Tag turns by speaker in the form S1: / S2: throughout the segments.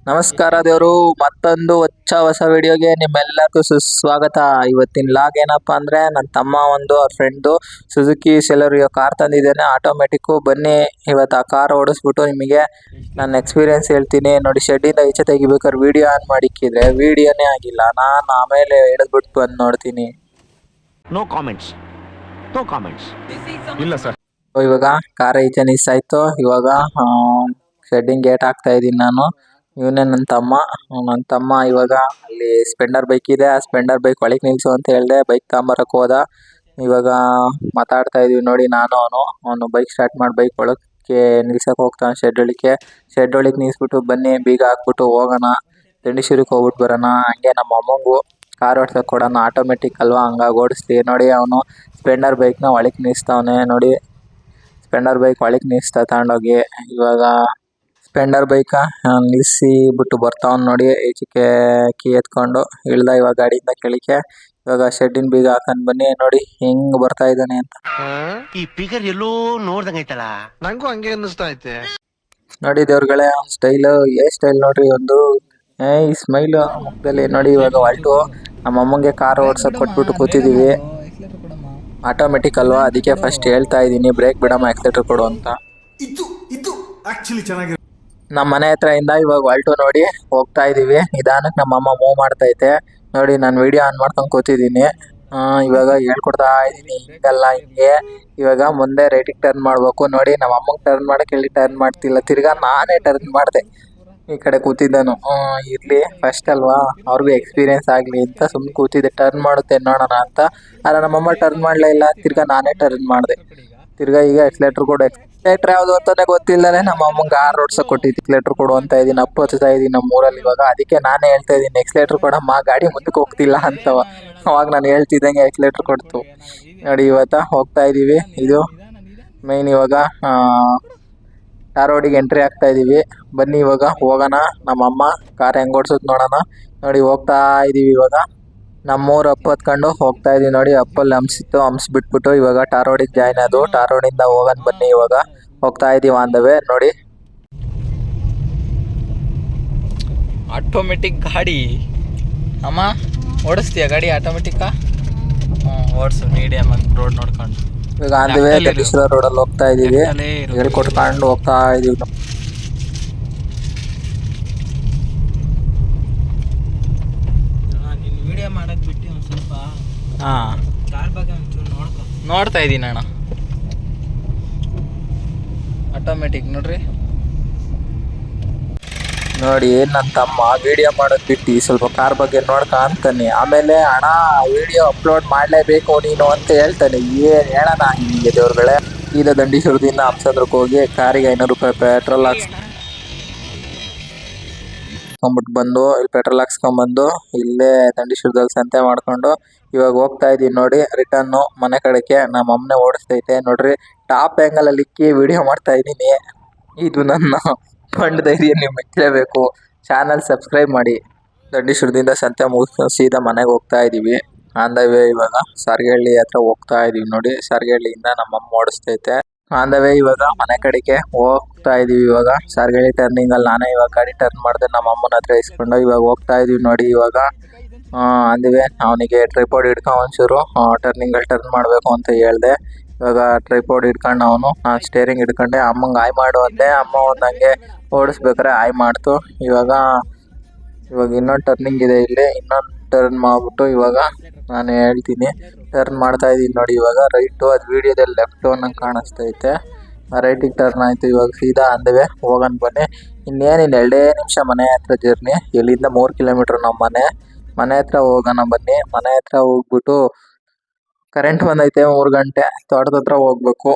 S1: ನಮಸ್ಕಾರ ದೇವರು ಮತ್ತೊಂದು ಹೊಸ ವಿಡಿಯೋಗೆ ನಿಮ್ಮೆಲ್ಲರಿಗೂ ಸುಸ್ವಾಗತ. ಇವತ್ತಿನ ಲಾಗ್ ಏನಪ್ಪಾ ಅಂದ್ರೆ ನನ್ನ ತಮ್ಮ ಅವ್ರ ಫ್ರೆಂಡು ಸುಜುಕಿ ಸೆಲೆರಿಯೋ ಕಾರ್ ತಂದಿದ್ದೇನೆ ಆಟೋಮೆಟಿಕ್. ಬನ್ನಿ ಇವತ್ತು ಆ ಕಾರ್ ಓಡಿಸ್ಬಿಟ್ಟು ನಿಮಗೆ ನನ್ನ ಎಕ್ಸ್ಪೀರಿಯನ್ಸ್ ಹೇಳ್ತೀನಿ. ನೋಡಿ, ಶೆಡ್ಡಿಂದ ಈಚೆ ತೆಗಿಬೇಕಾದ್ರೆ ವಿಡಿಯೋ ಆನ್ ಮಾಡಿಕ್ಕಿದ್ರೆ ವಿಡಿಯೋನೇ ಆಗಿಲ್ಲ. ನಾನು ಆಮೇಲೆ ಹಿಡಿದ್ಬಿಟ್ಟು ಬಂದು ನೋಡ್ತೀನಿ.
S2: ನೋ ಕಾಮೆಂಟ್ಸ್ ಇಲ್ಲ ಸರ್.
S1: ಇವಾಗ ಕಾರ್ ಈಚೆ ಮಿಸ್ ಆಯ್ತು. ಇವಾಗ ಶೆಡ್ಡಿಂಗ್ ಗೇಟ್ ಹಾಕ್ತಾ ಇದ್ದೀನಿ ನಾನು. ಇವನೇ ನನ್ನ ತಮ್ಮ ಇವಾಗ ಅಲ್ಲಿ ಸ್ಪೆಂಡರ್ ಬೈಕ್ ಇದೆ, ಆ ಸ್ಪೆಂಡರ್ ಬೈಕ್ ಒಳಗೆ ನಿಲ್ಸು ಅಂತ ಹೇಳ್ದೆ. ಬೈಕ್ ತಗೊಂಬರಕ್ ಹೋದ. ಇವಾಗ ಮಾತಾಡ್ತಾ ಇದೀವಿ ನೋಡಿ ನಾನು ಅವನು ಬೈಕ್ ಸ್ಟಾರ್ಟ್ ಮಾಡಿ ಬೈಕ್ ಒಳಕ್ಕೆ ನಿಲ್ಸಕ್ ಹೋಗ್ತಾನೆ. ಶೆಡ್ ಒಳಗೆ ನಿಲ್ಸ್ಬಿಟ್ಟು ಬನ್ನಿ ಬೀಗ ಹಾಕ್ಬಿಟ್ಟು ಹೋಗೋಣ, ದಂಡಿಶೂರಿಗೆ ಹೋಗ್ಬಿಟ್ಟು ಬರೋಣ. ಹಂಗೆ ನಮ್ಮ ಅಮ್ಮಂಗೂ ಕಾರ್ ಓಡ್ಸಕ್ ಕೊಡೋಣ, ಆಟೋಮೆಟಿಕ್ ಅಲ್ವಾ, ಹಂಗಾಗಿ ಓಡಿಸ್ತೀವಿ. ನೋಡಿ, ಅವನು ಸ್ಪೆಂಡರ್ ಬೈಕ್ನ ಒಳಗೆ ನಿಲ್ಸ್ತಾವನೆ. ನೋಡಿ, ಸ್ಪೆಂಡರ್ ಬೈಕ್ ಒಳಗೆ ನಿಲ್ಸ್ತಾ ತಗೊಂಡೋಗಿ. ಇವಾಗ ಸ್ಪೆಂಡರ್ ಬೈಕ ನಿಲ್ಲಿಸಿ ಬಿಟ್ಟು ಬರ್ತಾವ್ ನೋಡಿ. ಈಚೆಗೆ ಕೀ ಎತ್ಕೊಂಡು ಇಳ್ದ ಇವಾಗ ಗಾಡಿಯಿಂದ ಕೆಳಕ್ಕೆ. ಇವಾಗ ಶೆಡ್ಡಿನ ಬೀಗ ಹಾಕೊಂಡ್ ಬನ್ನಿ. ನೋಡಿ ಹೆಂಗ್ ಬರ್ತಾ ಇದ್ದಾನೆ ಅಂತ.
S2: ಈ ಫಿಗರ್ ಎಲ್ಲೋ ನೋಡ್ದಂಗೈತಲ್ಲ, ನಂಗೂ ಹಂಗೆ ಅನ್ನಿಸ್ತಾ ಐತೆ.
S1: ನೋಡಿ ದೇವ್ರಗಳೇ, ಸ್ಟೈಲ್ ಸ್ಟೈಲ್ ನೋಡ್ರಿ. ಒಂದು ಈ ಸ್ಮೈಲ್ ಮುಖದಲ್ಲಿ ನೋಡಿ. ಇವಾಗ ಆಲ್ಟೋ ನಮ್ಮ ಅಮ್ಮಂಗೆ ಕಾರ್ ಓಡ್ಸಕ್ ಕೊಟ್ಬಿಟ್ಟು ಕೂತಿದೀವಿ. ಆಟೋಮೆಟಿಕ್ ಅಲ್ವಾ, ಅದಕ್ಕೆ ಫಸ್ಟ್ ಹೇಳ್ತಾ ಇದೀನಿ ಬ್ರೇಕ್ ಬಿಡಮ್ಮ, ಆಕ್ಸಿಲೇಟರ್ ಕೊಡು ಅಂತ. ನಮ್ಮ ಮನೆ ಹತ್ರ ಇಂದ ಇವಾಗ ಆಲ್ಟೋ ನೋಡಿ ಹೋಗ್ತಾ ಇದೀವಿ. ನಿಧಾನಕ್ಕೆ ನಮ್ಮ ಅಮ್ಮ ಮೂವ್ ಮಾಡ್ತೈತೆ ನೋಡಿ. ನಾನು ವಿಡಿಯೋ ಆನ್ ಮಾಡ್ಕೊಂಡು ಕೂತಿದ್ದೀನಿ. ಇವಾಗ ಹೇಳ್ಕೊಡ್ತಾ ಇದೀನಿ ಹಿಂಗಲ್ಲ ಹಿಂಗೆ. ಇವಾಗ ಮುಂದೆ ರೈಟಿಗೆ ಟರ್ನ್ ಮಾಡ್ಬೇಕು. ನೋಡಿ, ನಮ್ಮ ಅಮ್ಮಂಗೆ ಟರ್ನ್ ಮಾಡಕ್ಕೆ ಹೇಳಿ ಟರ್ನ್ ಮಾಡ್ತಿಲ್ಲ, ತಿರ್ಗಾ ನಾನೇ ಟರ್ನ್ ಮಾಡಿದೆ. ಈ ಕಡೆ ಕೂತಿದ್ದನು. ಇರ್ಲಿ, ಫಸ್ಟ್ ಅಲ್ವಾ, ಅವ್ರಿಗೂ ಎಕ್ಸ್ಪೀರಿಯನ್ಸ್ ಆಗ್ಲಿ ಅಂತ ಸುಮ್ಮನೆ ಕೂತಿದ್ದೆ. ಟರ್ನ್ ಮಾಡುತ್ತೆ ನೋಡೋಣ ಅಂತ. ಆದ್ರೆ ನಮ್ಮಮ್ಮ ಟರ್ನ್ ಮಾಡ್ಲೇ ಇಲ್ಲ, ತಿರ್ಗಾ ನಾನೇ ಟರ್ನ್ ಮಾಡಿದೆ. ತಿರ್ಗಾ ಈಗ ಎಕ್ಸ್ಲೇಟರ್ ಕೊಡು. ಎಕ್ಸ್ಲೇಟರ್ ಯಾವ್ದು ಅಂತಾನೆ ಗೊತ್ತಿಲ್ಲದೆ ನಮ್ಮ ಅಮ್ಮಂಗೆ ಕಾರ್ ಓಡ್ಸಕ್ ಕೊಟ್ಟಿದ್ದು. ಎಕ್ಸ್ಲೇಟರ್ ಕೊಡು ಅಂತ ಇದೀನಿ, ಹಚ್ಚುತ್ತಾ ಇದೀನಿ ನಮ್ಮ ಊರಲ್ಲಿ. ಇವಾಗ ಅದಕ್ಕೆ ನಾನೇ ಹೇಳ್ತಾ ಇದೀನಿ, ಎಕ್ಸ್ಲೇಟರ್ ಕೊಡಮ್ಮ, ಗಾಡಿ ಮುಂದಕ್ಕೆ ಹೋಗ್ತಿಲ್ಲ ಅಂತವ. ಅವಾಗ ನಾನು ಹೇಳ್ತಿದ್ದಂಗೆ ಎಕ್ಸ್ಲೇಟರ್ ಕೊಡ್ತು. ನೋಡಿ, ಇವತ್ತ ಹೋಗ್ತಾ ಇದೀವಿ. ಇದು ಮೈನ್. ಇವಾಗ ರೋಡಿಗೆ ಎಂಟ್ರಿ ಆಗ್ತಾ ಇದೀವಿ. ಬನ್ನಿ ಇವಾಗ ಹೋಗೋಣ. ನಮ್ಮಮ್ಮ ಕಾರ್ ಹೆಂಗ್ ಓಡ್ಸುತ್ತೆ ನೋಡೋಣ. ನೋಡಿ, ಹೋಗ್ತಾ ಇದೀವಿ. ಇವಾಗ ನಮ್ಮೂರು ಅಪ್ ಹತ್ಕೊಂಡು ಹೋಗ್ತಾ ಇದೀವಿ. ನೋಡಿ, ಅಪ್ಪಲ್ಲಿ ಹಂಸಿತ್ತು, ಹಂಸ್ ಬಿಟ್ಬಿಟ್ಟು ಇವಾಗ ರೋಡಿಗೆ ಜಾಯ್ನ್ ಅದು. ರೋಡಿಂದ ಹೋಗೋಣ ಬನ್ನಿ. ಇವಾಗ ಹೋಗ್ತಾ ಇದೀವಿ ಆನ್ ದ ವೇ. ನೋಡಿ, ಆಟೋಮೆಟಿಕ್ ಗಾಡಿ. ಅಮ್ಮ ಓಡಿಸ್ತೀಯ ಗಾಡಿ ಆಟೋಮೆಟಿಕ್? ಓಡಿಸು ಮೀಡಿಯಮ್ ರೋಡ್ ನೋಡ್ಕೊಂಡು. ಇವಾಗ ಆನ್ ದ ವೇ ದಂಡೇಶ್ವರ ರೋಡಲ್ಲಿ ಹೋಗ್ತಾ ಇದೀವಿ. ಗಾಡಿ ಕೊಟ್ಕೊಂಡು ಹೋಗ್ತಾ ಇದೀವಿ. ನೋಡ್ತಾ ಇದ್ದೀನಿ ಅಣ್ಣ. ಆಟೋಮೆಟಿಕ್ ನೋಡ್ರಿ. ನೋಡಿ, ನನ್ನ ತಮ್ಮ ವಿಡಿಯೋ ಮಾಡೋದು ಬಿಟ್ಟು ಸ್ವಲ್ಪ ಕಾರ್ ಬಗ್ಗೆ ನೋಡ್ಕೊಂತಾನೆ. ಆಮೇಲೆ ಅಣ್ಣ ವಿಡಿಯೋ ಅಪ್ಲೋಡ್ ಮಾಡಲೇಬೇಕು ನೀನು ಅಂತ ಹೇಳ್ತಾನೆ. ಏನು ಹೇಳೋಣ ನಿಮಗೆ ದೇವ್ರುಗಳೇ. ಈಗ ದಂಡೀಶ್ವರದಿಂದ ಹಂಸಂದ್ರಕ್ಕೆ ಹೋಗಿ ಕಾರಿಗೆ 500 ರೂಪಾಯಿ ಪೆಟ್ರೋಲ್ ಹಾಕ್ಸ್ಕೊಂಡ್ಬಿಟ್ಟು ಬಂದು ಇಲ್ಲಿ ಪೆಟ್ರೋಲ್ ಹಾಕ್ಸ್ಕೊಂಡ್ಬಂದು ಇಲ್ಲೇ ದಂಡೀಶ್ವರದಲ್ಲಿ ಸಂತೆ ಮಾಡ್ಕೊಂಡು ಇವಾಗ ಹೋಗ್ತಾ ಇದೀನಿ. ನೋಡಿ, ರಿಟರ್ನು ಮನೆ ಕಡೆಗೆ. ನಮ್ಮ ಅಮ್ಮನೆ ಓಡಿಸ್ತೈತೆ ನೋಡ್ರಿ. ಟಾಪ್ ಆ್ಯಂಗಲ್ ಅಲ್ಲಿ ಇಕ್ಕಿ ವಿಡಿಯೋ ಮಾಡ್ತಾ ಇದ್ದೀನಿ. ಇದು ನನ್ನ ಫಂಡ್ ಧೈರ್ಯ, ನೀವು ಮೆಚ್ಚಲೇಬೇಕು. ಚಾನಲ್ ಸಬ್ಸ್ಕ್ರೈಬ್ ಮಾಡಿ. ದಂಡೀಶ್ವರದಿಂದ ಸಂತೆ ಮುಗಿಸ್ಕೊಂಡು ಸೀದಾ ಮನೆಗೆ ಹೋಗ್ತಾ ಇದೀವಿ. ಆನ್ ದ ವೇ ಇವಾಗ ಸಾರ್ಗಹಳ್ಳಿ ಹತ್ರ ಹೋಗ್ತಾ ಇದೀವಿ. ನೋಡಿ, ಸಾರ್ಗಹಳ್ಳಿಯಿಂದ ನಮ್ಮ ಅಮ್ಮ ಓಡಿಸ್ತೈತೆ. ಆನ್ ದ ವೇ ಇವಾಗ ಮನೆ ಕಡೆಗೆ ಹೋಗ್ತಾ ಇದೀವಿ. ಇವಾಗ ಸಾರ್ಗಹಳ್ಳಿ ಟರ್ನಿಂಗ್ ಅಲ್ಲಿ ನಾನೇ ಇವಾಗ ಗಾಡಿ ಟರ್ನ್ ಮಾಡಿದೆ, ನಮ್ಮ ಅಮ್ಮನ ಹತ್ರ ಇಸ್ಕೊಂಡು ಇವಾಗ ಹೋಗ್ತಾ ಇದೀವಿ. ನೋಡಿ, ಇವಾಗ ಅಂದಿವೆ ಅವನಿಗೆ ಟ್ರೈಪಾಡ್ ಹಿಡ್ಕೊಂಡು ಒಂಚೂರು ಟರ್ನಿಂಗಲ್ಲಿ ಟರ್ನ್ ಮಾಡಬೇಕು ಅಂತ ಹೇಳ್ದೆ. ಇವಾಗ ಟ್ರೈಪಾಡ್ ಹಿಡ್ಕೊಂಡು ಅವನು ಸ್ಟೇರಿಂಗ್ ಹಿಡ್ಕೊಂಡೆ. ಅಮ್ಮಂಗೆ ಆಯ್ ಮಾಡು ಅಂದೆ. ಅಮ್ಮ ಹಂಗೆ ಓಡಿಸ್ಬೇಕಾರೆ ಆಯ್ ಮಾಡ್ತು. ಇವಾಗ ಇನ್ನೊಂದು ಟರ್ನಿಂಗ್ ಇದೆ ಇಲ್ಲಿ, ಇನ್ನೊಂದು ಟರ್ನ್ ಮಾಡ್ಬಿಟ್ಟು ಇವಾಗ ನಾನು ಹೇಳ್ತೀನಿ. ಟರ್ನ್ ಮಾಡ್ತಾ ಇದ್ದೀನಿ ನೋಡಿ. ಇವಾಗ ರೈಟು, ಅದು ವಿಡಿಯೋದಲ್ಲಿ ಲೆಫ್ಟು ಅನ್ನಂಗೆ ಕಾಣಿಸ್ತೈತೆ. ರೈಟಿಗೆ ಟರ್ನ್ ಆಯಿತು. ಇವಾಗ ಸೀದಾ ಅಂದವೆ ಹೋಗೋಣ ಬನ್ನಿ. ಇನ್ನೇನಿಲ್ಲ 2 ನಿಮಿಷ ಮನೆ ಹತ್ರ ಜರ್ನಿ. ಇಲ್ಲಿಂದ 3 ಕಿಲೋಮೀಟ್ರ್ ನಮ್ಮ ಮನೆ ಹತ್ರ ಹೋಗೋಣ ಬನ್ನಿ. ಮನೆ ಹತ್ರ ಹೋಗ್ಬಿಟ್ಟು ಕರೆಂಟ್ ಬಂದೈತೆ 3 ಗಂಟೆ. ತೋಟದ ಹತ್ರ ಹೋಗ್ಬೇಕು,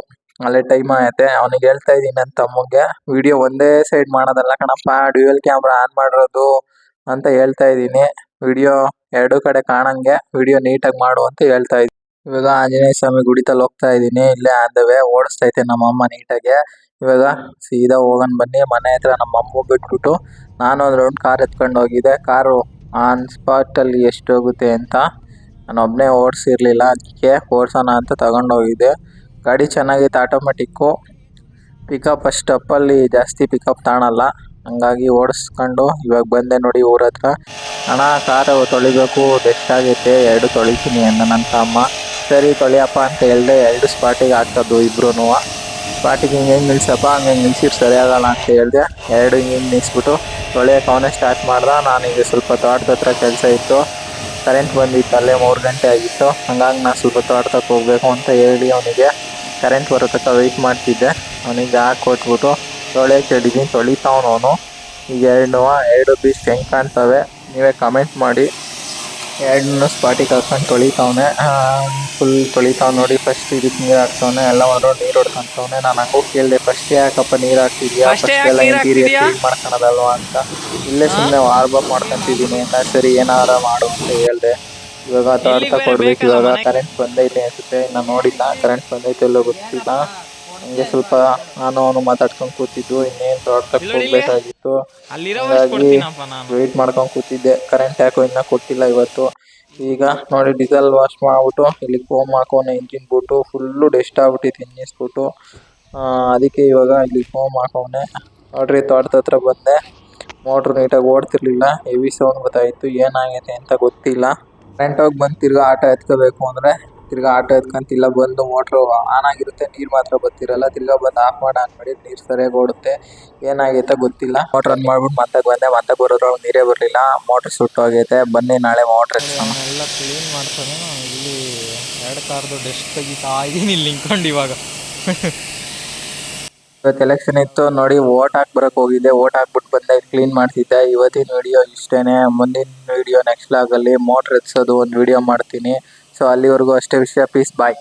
S1: ಅಲ್ಲೇ ಟೈಮ್ ಆಗೈತೆ. ಅವನಿಗೆ ಹೇಳ್ತಾ ಇದ್ದೀನಿ ನನ್ನ ತಮ್ಮಗೆ, ವಿಡಿಯೋ ಒಂದೇ ಸೈಡ್ ಮಾಡೋದಲ್ಲ ಕಣಪ್ಪ, ಡ್ಯೂಯಲ್ ಕ್ಯಾಮ್ರಾ ಆನ್ ಮಾಡಿರೋದು ಅಂತ ಹೇಳ್ತಾ ಇದ್ದೀನಿ. ವಿಡಿಯೋ 2 ಕಡೆ ಕಾಣಂಗೆ ವಿಡಿಯೋ ನೀಟಾಗಿ ಮಾಡು ಅಂತ ಹೇಳ್ತಾ ಇದ್ದೀನಿ. ಇವಾಗ ಆಂಜನೇಯ ಸ್ವಾಮಿ ಗುಡಿತಲ್ಲಿ ಹೋಗ್ತಾ ಇದ್ದೀನಿ. ಇಲ್ಲೇ ಆನ್ ದ ವೇ ಓಡಿಸ್ತೈತೆ ನಮ್ಮಮ್ಮ ನೀಟಾಗೆ. ಇವಾಗ ಸೀದಾ ಹೋಗೋಣ ಬನ್ನಿ. ಮನೆ ಹತ್ರ ನಮ್ಮ ಅಮ್ಮ ಬಿಟ್ಬಿಟ್ಟು ನಾನು ಒಂದು ರೌಂಡ್ ಕಾರ್ ಎತ್ಕೊಂಡು ಹೋಗಿದ್ದೆ. ಕಾರು ಆನ್ ಸ್ಪಾಟಲ್ಲಿ ಎಷ್ಟು ಹೋಗುತ್ತೆ ಅಂತ ನಾನು ಒಬ್ಬನೇ ಓಡಿಸಿರ್ಲಿಲ್ಲ, ಅದಕ್ಕೆ ಓಡಿಸೋಣ ಅಂತ ತಗೊಂಡೋಗಿದ್ದೆ. ಗಾಡಿ ಚೆನ್ನಾಗಿತ್ತು, ಆಟೋಮೆಟಿಕ್ಕು. ಪಿಕಪ್ ಅಷ್ಟು ಅಪ್ಪಲ್ಲಿ ಜಾಸ್ತಿ ಪಿಕಪ್ ತಾಣಲ್ಲ. ಹಂಗಾಗಿ ಓಡಿಸ್ಕೊಂಡು ಇವಾಗ ಬಂದೆ ನೋಡಿ ಊರ ಹತ್ರ. ಅಣ್ಣ ಕಾರು ತೊಳಿಬೇಕು, ಡಸ್ಟ್ ಆಗೈತೆ, 2 ತೊಳಿತೀನಿ ಅಂದ ನನ್ನ ತಮ್ಮ. ಸರಿ ತೊಳಿಯಪ್ಪ ಅಂತ ಹೇಳ್ದೆ. 2 ಸ್ಪಾಟಿಗೆ ಹಾಕೋದು ಇಬ್ರು. ಸ್ಪಾಟಿಗೆ ಹಿಂಗೆ ನಿಲ್ಸಪ್ಪ, ಹಂಗೆ ನಿಲ್ಸಿರ್ ಸರಿಯಾಗಲ್ಲ ಅಂತ ಹೇಳ್ದೆ. 2 ಹಿಂಗೆ ನಿಲ್ಸ್ಬಿಟ್ಟು ತೊಳೆಯೋಕೆ ಅವನೇ ಸ್ಟಾರ್ಟ್ ಮಾಡ್ದ. ನಾನೀಗ ಸ್ವಲ್ಪ ತೋಟದ ಹತ್ರ ಕೆಲಸ ಇತ್ತು, ಕರೆಂಟ್ ಬಂದಿತ್ತು, ಅಲ್ಲೇ 3 ಗಂಟೆ ಆಗಿತ್ತು. ಹಂಗಾಗಿ ನಾನು ಸ್ವಲ್ಪ ತೋಟಕ್ಕೆ ಹೋಗ್ಬೇಕು ಅಂತ ಹೇಳಿ ಅವನಿಗೆ ಕರೆಂಟ್ ಬರೋ ತನಕ ವೆಯ್ಟ್ ಮಾಡ್ತಿದ್ದೆ. ಅವನಿಗೆ ಹಾಕ್ಕೊಟ್ಬಿಟ್ಟು ತೊಳೆಯೋಕೆ ಹೇಳಿದ್ದೀನಿ. ತೊಳಿತಾವನು ಈಗ 2 ಪೀಸ್ ಹೆಂಗೆ ಕಾಣ್ತವೆ ನೀವೇ ಕಮೆಂಟ್ ಮಾಡಿ. 2 ಸ್ಪಾಟಿಗೆ ಹಾಕೊಂಡು ತೊಳಿತಾವನೆ, ಫುಲ್ ತೊಳಿತಾವ್ ನೋಡಿ. ಫಸ್ಟ್ ಇದಕ್ಕೆ ನೀರು ಹಾಕ್ತವನೆ, ಎಲ್ಲ ನೀರು ಹೊಡ್ಕೊಂತವನೆ. ನಾನು ಹಂಗೂ ಕೇಳಿದೆ, ಫಸ್ಟ್ ಯಾಕಪ್ಪ ನೀರು ಹಾಕ್ತಿದ್ಯಾ, ಫಸ್ಟ್ ಎಲ್ಲ ಇಂಟೀರಿಯರ್ ಕ್ಲೀನ್ ಮಾಡ್ಕೊಳೋದಲ್ವಾ ಅಂತ. ಇಲ್ಲೇ ಸುಮ್ಮನೆ ವಾರ್ಬಪ್ ಮಾಡ್ಕೊಂತಿದ್ದೀನಿ ಅಂತ. ಸರಿ ಏನಾರ ಮಾಡು ಅಂತ ಹೇಳ್ದೆ. ಇವಾಗ ತೋಟ ಕೊಡ್ಬೇಕು. ಇವಾಗ ಕರೆಂಟ್ ಬಂದೈತೆ ಅನ್ಸುತ್ತೆ, ನಾನು ನೋಡಿಲ್ಲ ಕರೆಂಟ್ ಬಂದೈತೆ ಎಲ್ಲೋ ಗೊತ್ತಿಲ್ಲ. ಹಂಗೆ ಸ್ವಲ್ಪ ನಾನು ಅವನು ಮಾತಾಡ್ಕೊಂಡು ಕೂತಿದ್ದು. ಇನ್ನೇನು ತೋಟಕ್ಕೆ ಹೋಗ್ಬೇಕಾಗಿತ್ತು, ಹಾಗಾಗಿ ವೆಯ್ಟ್ ಮಾಡ್ಕೊಂಡು ಕೂತಿದ್ದೆ. ಕರೆಂಟ್ ಯಾಕೋ ಇನ್ನೂ ಕೊಟ್ಟಿಲ್ಲ ಇವತ್ತು. ಈಗ ನೋಡಿ ಡೀಸೆಲ್ ವಾಶ್ ಮಾಡ್ಬಿಟ್ಟು ಇಲ್ಲಿ ಫೋಮ್ ಹಾಕೋನೆ, ಇಂಜಿನ್ ಬಿಟ್ಟು ಫುಲ್ಲು ಡೆಸ್ಟ್ ಆಗ್ಬಿಟ್ಟಿತ್ತು ಇಂಜಿನ್ ಬಿಟ್ಟು. ಅದಕ್ಕೆ ಇವಾಗ ಇಲ್ಲಿ ಫೋಮ್ ಹಾಕೋನೆ. ನೋಡ್ರಿ ತೋಟದ ಹತ್ರ ಬಂದೆ, ಮೋಟ್ರ್ ನೀಟಾಗಿ ಓಡ್ತಿರ್ಲಿಲ್ಲ, ಹೆವಿ ಸೌಂಡ್ ಗೊತ್ತಾಯಿತು. ಏನಾಗೈತೆ ಅಂತ ಗೊತ್ತಿಲ್ಲ. ಕರೆಂಟ್ ಹೋಗಿ ಬಂದು ತಿರ್ಗಾ ಆಟೋ ಎತ್ಕೋಬೇಕು ಅಂದರೆ ತಿರ್ಗಾ ಆಟೋ ಎತ್ಕೊಂತಿಲ್ಲ. ಬಂದು ಮೋಟ್ರು ಆನ್ ಆಗಿರುತ್ತೆ, ನೀರು ಮಾತ್ರ ಬರ್ತಿರಲ್ಲ. ತಿರ್ಗಾ ಬಂದು ಆಫ್ ಮಾಡಿ ನೀರು ಸರಿಯಾಗಿ ಓಡುತ್ತೆ. ಏನಾಗೈತೆ ಗೊತ್ತಿಲ್ಲ. ಮೋಟ್ರ್ ಆನ್ ಮಾಡ್ಬಿಟ್ಟು ಮತ್ತೆ ಬಂದೆ. ಮತ್ತೆ ಬರೋದ್ರೊಳಗೆ ನೀರೇ ಬರಲಿಲ್ಲ, ಮೋಟ್ರ್ ಸುಟ್ಟೋಗೈತೆ. ಬನ್ನಿ ನಾಳೆ ಮೋಟ್ರ್
S3: ಎಲ್ಲ ಕ್ಲೀನ್ ಮಾಡ್ತಾನೆ. ಇಲ್ಲಿ 2 ಕಾರ್ದು ಡೆಸ್ಟ್ ತೆಗಿತಾ ಇದ್ದೀನಿ ಇಲ್ಲಿ ನಿಂತ್ಕೊಂಡು ಇವಾಗ.
S1: ಇವತ್ತು ಎಲೆಕ್ಷನ್ ಇತ್ತು ನೋಡಿ, ಓಟ್ ಹಾಕ್ಬರಕ್ಕೆ ಹೋಗಿದ್ದೆ. ಓಟ್ ಹಾಕ್ಬಿಟ್ಟು ಬಂದೆ, ಕ್ಲೀನ್ ಮಾಡ್ತಿದ್ದೆ. ಇವತ್ತಿನ ವಿಡಿಯೋ ಇಷ್ಟೇನೆ. ಮುಂದಿನ ವಿಡಿಯೋ ನೆಕ್ಸ್ಟ್ ಲಾಗಲ್ಲಿ ಮೋಟ್ರ್ ಎತ್ಸೋದು ಒಂದು ವಿಡಿಯೋ ಮಾಡ್ತೀನಿ. ಸೊ ಅಲ್ಲಿವರೆಗೂ ಅಷ್ಟೇ ವಿಷಯ. ಪೀಸ್, ಬಾಯ್.